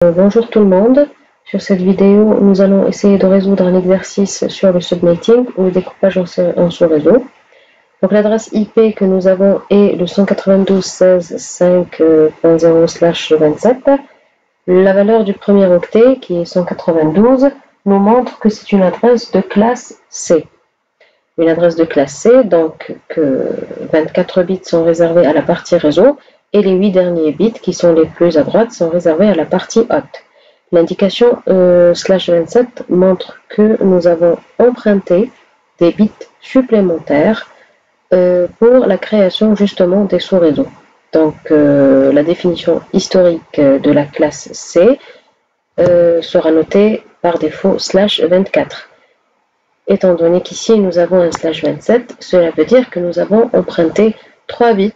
Bonjour tout le monde. Sur cette vidéo, nous allons essayer de résoudre un exercice sur le subnetting ou le découpage en sous-réseau. Donc l'adresse IP que nous avons est le 192.16.5.0/27. La valeur du premier octet, qui est 192, nous montre que c'est une adresse de classe C. Une adresse de classe C, donc que 24 bits sont réservés à la partie réseau, et les 8 derniers bits, qui sont les plus à droite, sont réservés à la partie haute. L'indication /27 montre que nous avons emprunté des bits supplémentaires pour la création justement des sous-réseaux. Donc la définition historique de la classe C sera notée par défaut /24. Étant donné qu'ici nous avons un /27, cela veut dire que nous avons emprunté 3 bits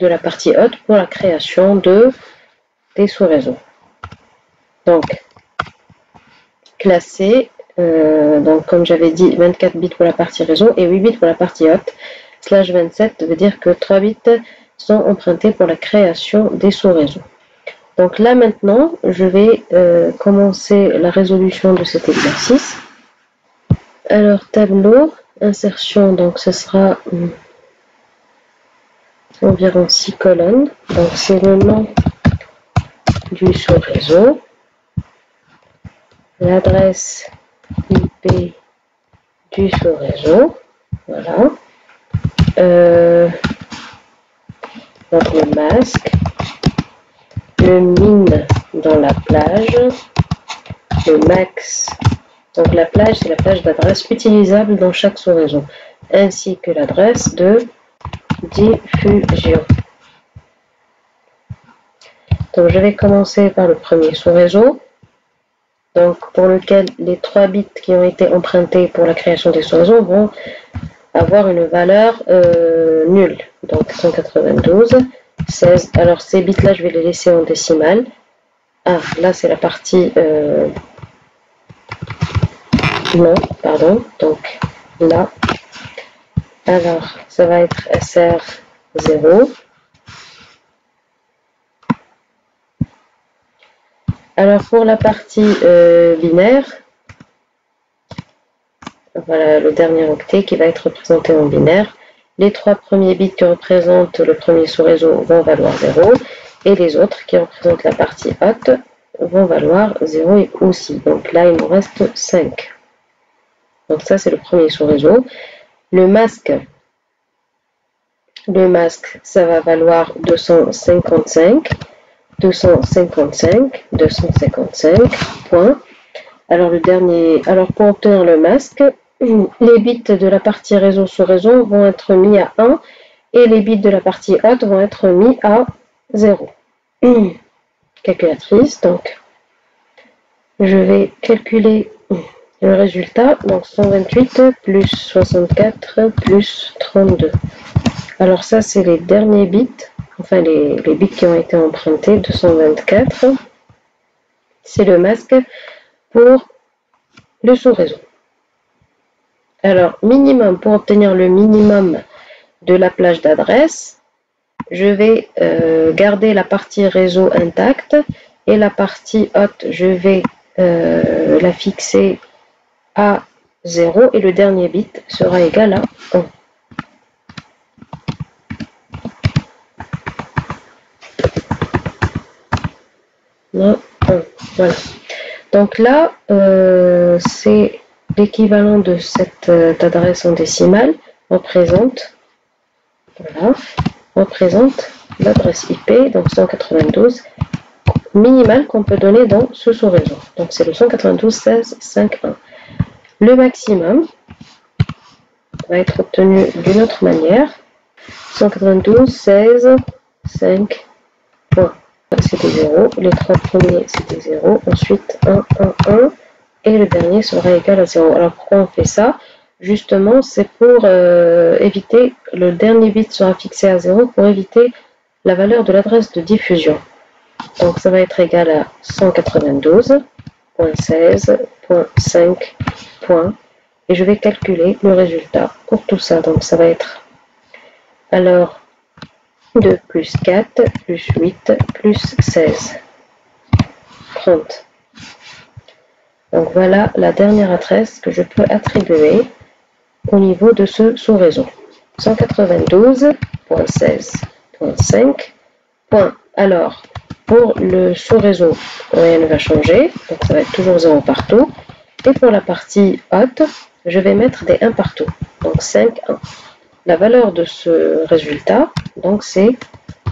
de la partie haute pour la création des sous-réseaux. Donc, classé, donc comme j'avais dit, 24 bits pour la partie réseau et 8 bits pour la partie haute. /27 veut dire que 3 bits sont empruntés pour la création des sous-réseaux. Donc là maintenant, je vais commencer la résolution de cet exercice. Alors, tableau, insertion, donc ce sera environ 6 colonnes. Donc, c'est le nom du sous-réseau, l'adresse IP du sous-réseau, voilà. Donc, le masque, le min dans la plage, le max. Donc la plage, c'est la plage d'adresse utilisable dans chaque sous-réseau, ainsi que l'adresse de diffusion. Donc je vais commencer par le premier sous-réseau, donc pour lequel les 3 bits qui ont été empruntés pour la création des sous-réseaux vont avoir une valeur nulle. Donc 192, 16. Alors ces bits-là, je vais les laisser en décimale. Ah, là c'est la partie... non, pardon, donc là, alors ça va être SR0. Alors pour la partie binaire, voilà le dernier octet qui va être représenté en binaire. Les 3 premiers bits qui représentent le premier sous-réseau vont valoir 0 et les autres qui représentent la partie haute vont valoir 0 aussi. Donc là, il nous reste 5. Donc ça, c'est le premier sous-réseau. Le masque, ça va valoir 255, 255, 255 points. Alors pour obtenir le masque, les bits de la partie réseau sous réseau vont être mis à 1 et les bits de la partie haute vont être mis à 0. Calculatrice, donc je vais calculer le résultat, donc 128 plus 64 plus 32. Alors ça, c'est les derniers bits, enfin les bits qui ont été empruntés, 224. C'est le masque pour le sous-réseau. Alors, minimum, pour obtenir le minimum de la plage d'adresse, je vais garder la partie réseau intacte et la partie haute, je vais la fixer à 0 et le dernier bit sera égal à 1. Non, 1. Voilà. Donc là, c'est l'équivalent de cette adresse en décimale représente l'adresse IP, donc 192 minimale qu'on peut donner dans ce sous-réseau. Donc c'est le 192.16.5.1. Le maximum va être obtenu d'une autre manière. 192.16.5. C'était 0. Les 3 premiers c'était 0. Ensuite 1, 1, 1. Et le dernier sera égal à 0. Alors pourquoi on fait ça? Justement, c'est pour éviter, le dernier bit sera fixé à 0 pour éviter la valeur de l'adresse de diffusion. Donc ça va être égal à 192.16.5. Et je vais calculer le résultat pour tout ça. Donc ça va être alors 2 plus 4 plus 8 plus 16. 30. Donc voilà la dernière adresse que je peux attribuer au niveau de ce sous-réseau. 192.16.5. Alors, pour le sous-réseau, rien ne va changer, donc ça va être toujours 0 partout. Et pour la partie haute, je vais mettre des 1 partout, donc 5, 1. La valeur de ce résultat, donc c'est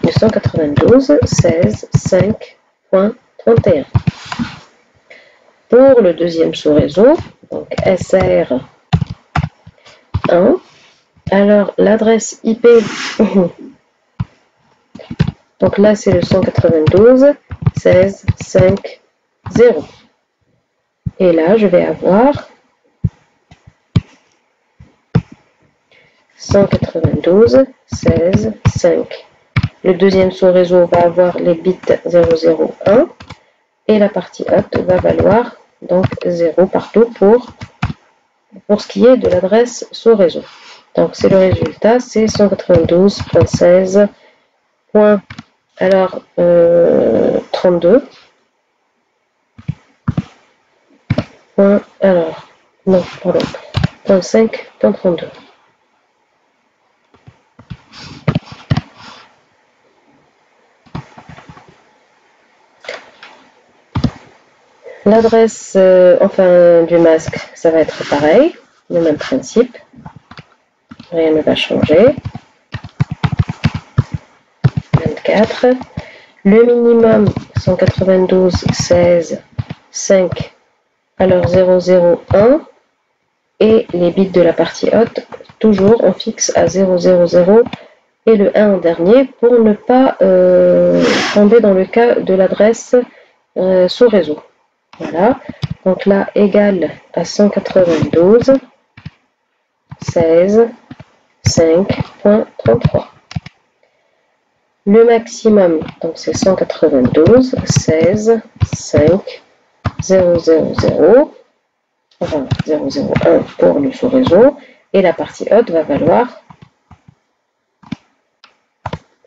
292.16.5.31. Pour le deuxième sous-réseau, donc SR1, alors l'adresse IP, donc là c'est le 192.16.5.0. Et là je vais avoir 192.16.5. Le deuxième sous-réseau va avoir les bits 001 et la partie haute va valoir donc 0 partout pour ce qui est de l'adresse sous-réseau. Donc c'est le résultat, c'est 192.16. Alors 32. Alors non, pardon, 5.32. L'adresse du masque, ça va être pareil, le même principe. Rien ne va changer. 24. Le minimum 192.16.5. Alors 001 et les bits de la partie haute, toujours on fixe à 000 et le 1 en dernier pour ne pas tomber dans le cas de l'adresse sous réseau. Voilà, donc là égale à 192.16.5.33. Le maximum, donc c'est 192.16.5.000, enfin 001 pour le sous-réseau, et la partie haute va valoir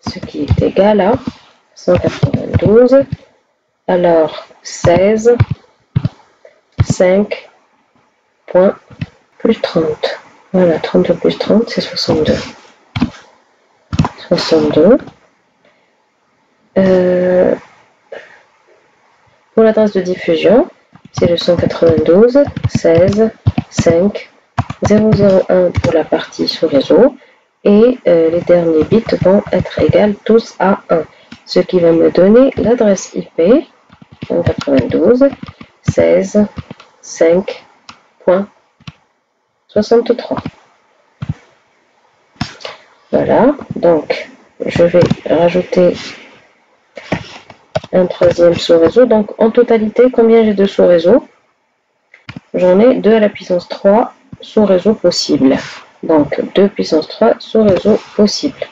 ce qui est égal à 192, alors 16, 5, point, plus 30. Voilà, 32 plus 30, c'est 62. 62. Pour l'adresse de diffusion, c'est le 192.16.5.001 pour la partie sous réseau et les derniers bits vont être égales tous à 1, ce qui va me donner l'adresse IP 192.16.5.63. Voilà, donc je vais rajouter un troisième sous-réseau. Donc en totalité, combien j'ai de sous-réseaux? J'en ai 2 à la puissance 3 sous-réseaux possibles. Donc 2 puissance 3 sous-réseaux possibles.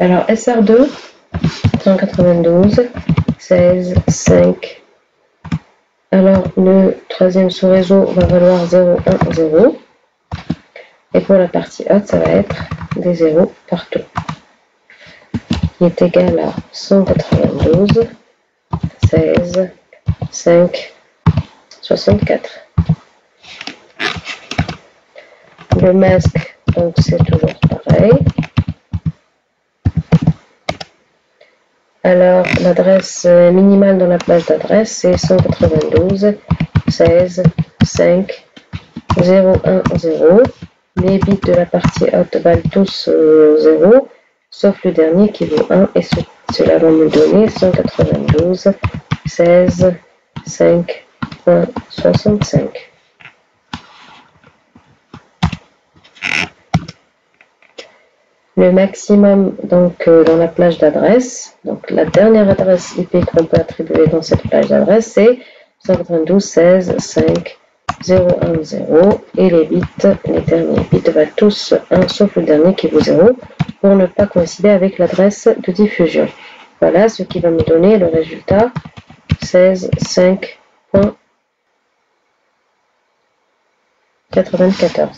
Alors SR2, 192.16.5. Alors le troisième sous-réseau va valoir 0,1,0. Et pour la partie haute, ça va être des 0 partout. Qui est égal à 192.16.5.64. Le masque, donc c'est toujours pareil. Alors, l'adresse minimale dans la plage d'adresse, c'est 192.16.5.010. Les bits de la partie haute valent tous 0, sauf le dernier qui vaut 1, et cela va me donner 192.16.5.65. Le maximum donc dans la plage d'adresse, donc la dernière adresse IP qu'on peut attribuer dans cette plage d'adresse, c'est 192.16.5.010 et les derniers bits valent tous 1 sauf le dernier qui vaut 0. pour ne pas coïncider avec l'adresse de diffusion. Voilà ce qui va me donner le résultat 16.5.94.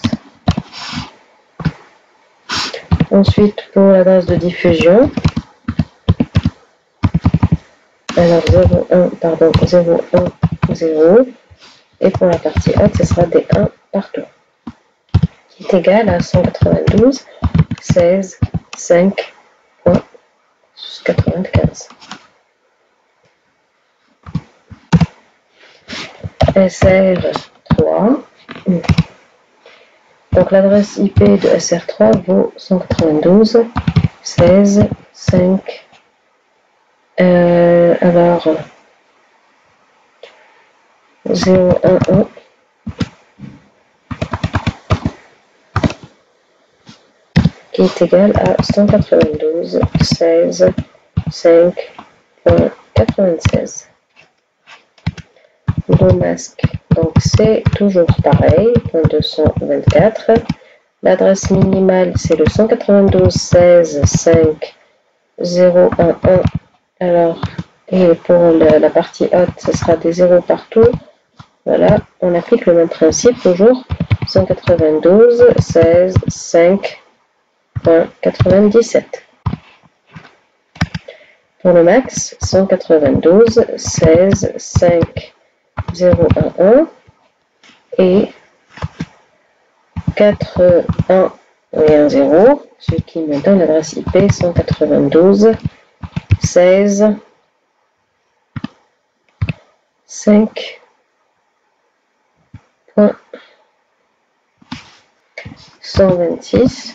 Ensuite, pour l'adresse de diffusion, alors 0,1, et pour la partie haute, ce sera des 1 partout, qui est égal à 192, 16, 5.95. SR3, donc l'adresse IP de SR3 vaut 192, 16, 5, alors 011 qui est égal à 192, 16, 5.96. Le masque, donc c'est toujours pareil, 224. L'adresse minimale c'est le 192, 16, 5, 011. Alors, et pour la partie haute, ce sera des 0 partout. Voilà, on applique le même principe toujours. 192, 16, 5.97. Pour le max, 192, 16, 5, 011 et 4, 1 et 1, 0, ce qui me donne l'adresse IP 192, 16, 5.126.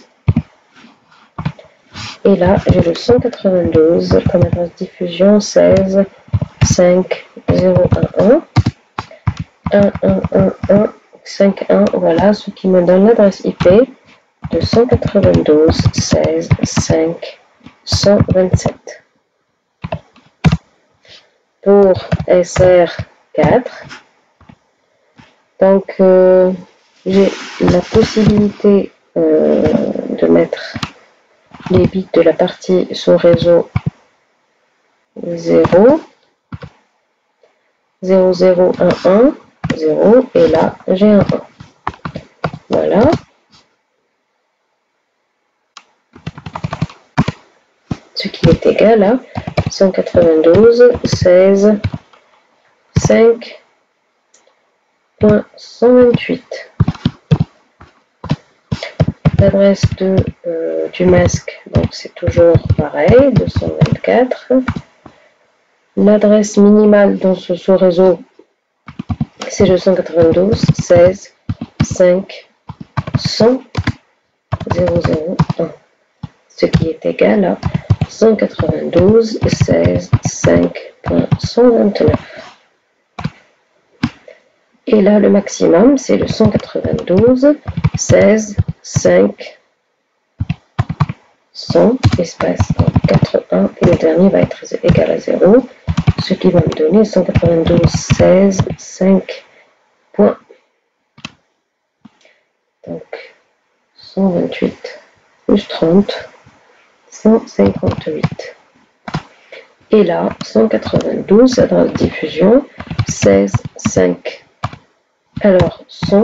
Et là, j'ai le 192 comme adresse diffusion 16, 5, 0, 1, 5, 1, voilà, ce qui me donne l'adresse IP de 192, 16, 5, 127. Pour SR4, donc j'ai la possibilité de mettre les bits de la partie sous réseau 0, 0, 0, 1, 1, 0, et là j'ai un 1. Voilà. Ce qui est égal à 192, 16, 5.128. L'adresse du masque, donc c'est toujours pareil, 224. L'adresse minimale dans ce sous-réseau, c'est le 192, 16, 5, 100, 001. Ce qui est égal à 192, 16, 5.129. Et là, le maximum, c'est le 192, 16, 5, 100, espace 4, 1, et le dernier va être égal à 0, ce qui va me donner 192, 16, 5 points. Donc, 128 plus 30, 158. Et là, 192, adresse diffusion, 16, 5. Alors, 100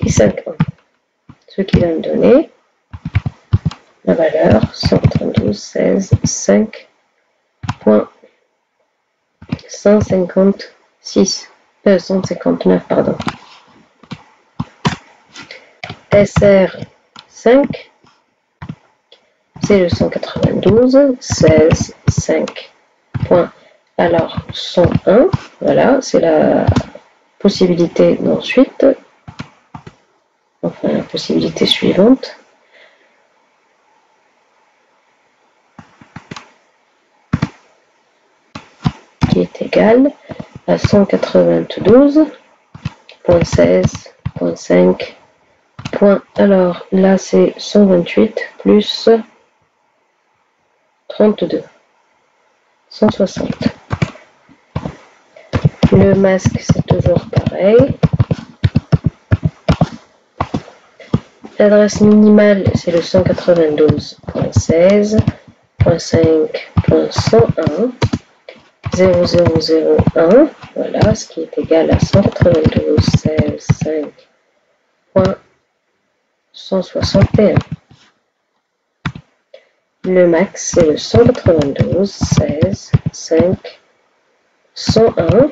et 5, 1. Ce qui va me donner la valeur 192, 16, 5.156, 159, pardon. SR5, c'est le 192, 16, 5. Alors, 101, voilà, c'est la possibilité d'ensuite, enfin la possibilité suivante. Qui est égal à 192.16.5. Alors là c'est 128 plus 32, 160. Le masque c'est toujours pareil. L'adresse minimale, c'est le 192.16.5.101. 0001, voilà, ce qui est égal à 192.16.5.161. Le max, c'est le 192.16.5.101.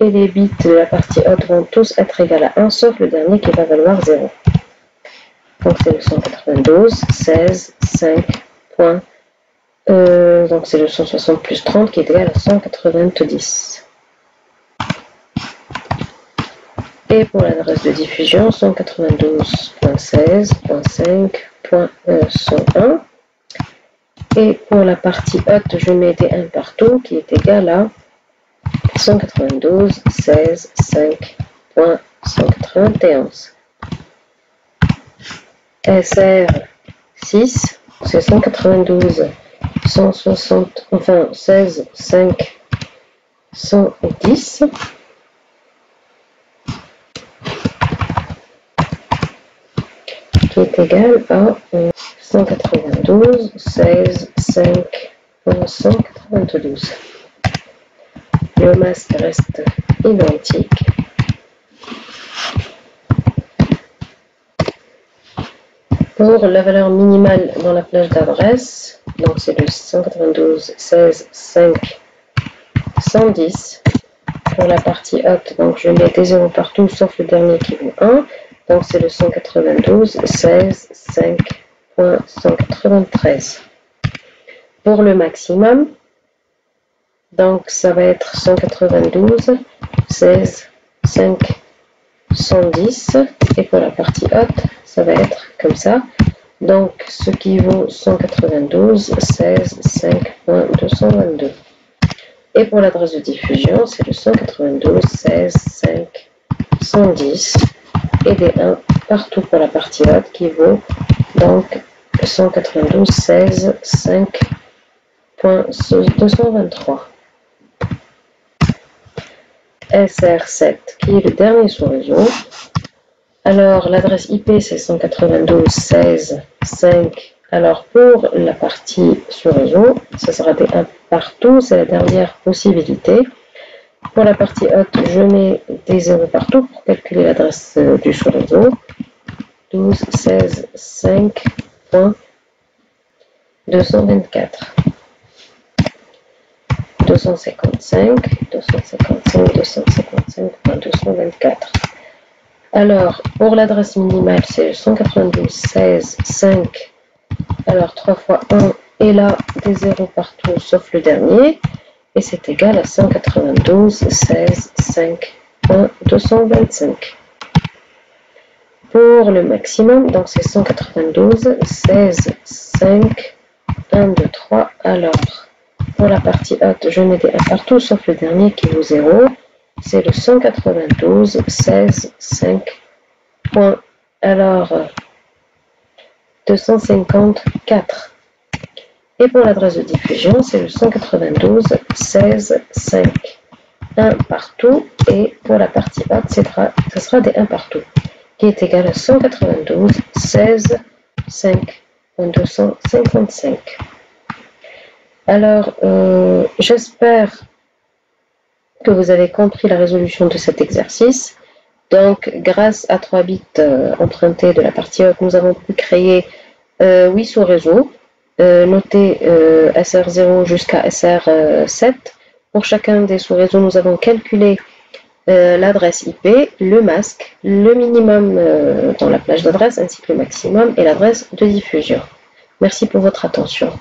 Et les bits de la partie haute vont tous être égales à 1, sauf le dernier qui va valoir 0. Donc c'est le 192.16.5. Donc c'est le 160 plus 30 qui est égal à 190. Et pour l'adresse de diffusion, 192.16.5.101. Et pour la partie haute, je mets des 1 partout qui est égal à 192.16.5.191. SR6, c'est 192. 160, enfin 16, 5, 110. Qui est égal à 192, 16, 5, 192. Le masque reste identique. Pour la valeur minimale dans la plage d'adresse, donc c'est le 192, 16, 5, 110. Pour la partie haute, donc je mets des 0 partout sauf le dernier qui vaut 1. Donc c'est le 192, 16, 5.193. Pour le maximum, donc ça va être 192, 16, 5, 110. Et pour la partie haute, ça va être comme ça. Donc ce qui vaut 192, 16, 5.222. Et pour l'adresse de diffusion, c'est le 192, 16, 5, 110. Et des 1 partout pour la partie haute qui vaut donc 192, 16, 5.223. SR7 qui est le dernier sous-réseau. Alors l'adresse IP c'est 192, 16, 5. Alors pour la partie sous-réseau, ça sera des 1 partout, c'est la dernière possibilité. Pour la partie haute, je mets des 0 partout pour calculer l'adresse du sous-réseau. 12, 16, 5.224. 255, 255.224. Alors, pour l'adresse minimale, c'est 192, 16, 5. Alors, 3 fois 1, et là, des 0 partout, sauf le dernier. Et c'est égal à 192, 16, 5.225. Pour le maximum, donc c'est 192, 16, 5, 1, 2, 3. Alors, pour la partie haute, je mets des 1 partout, sauf le dernier qui vaut 0. C'est le 192, 16, 5. Alors, 254. Et pour l'adresse de diffusion, c'est le 192, 16, 5. 1 partout. Et pour la partie haute, ce sera des 1 partout, qui est égal à 192, 16, 5.255. Alors, j'espère que vous avez compris la résolution de cet exercice. Donc, grâce à 3 bits empruntés de la partie haute, nous avons pu créer 8 sous-réseaux. Noter SR0 jusqu'à SR7. Pour chacun des sous-réseaux, nous avons calculé l'adresse IP, le masque, le minimum dans la plage d'adresse, ainsi que le maximum et l'adresse de diffusion. Merci pour votre attention.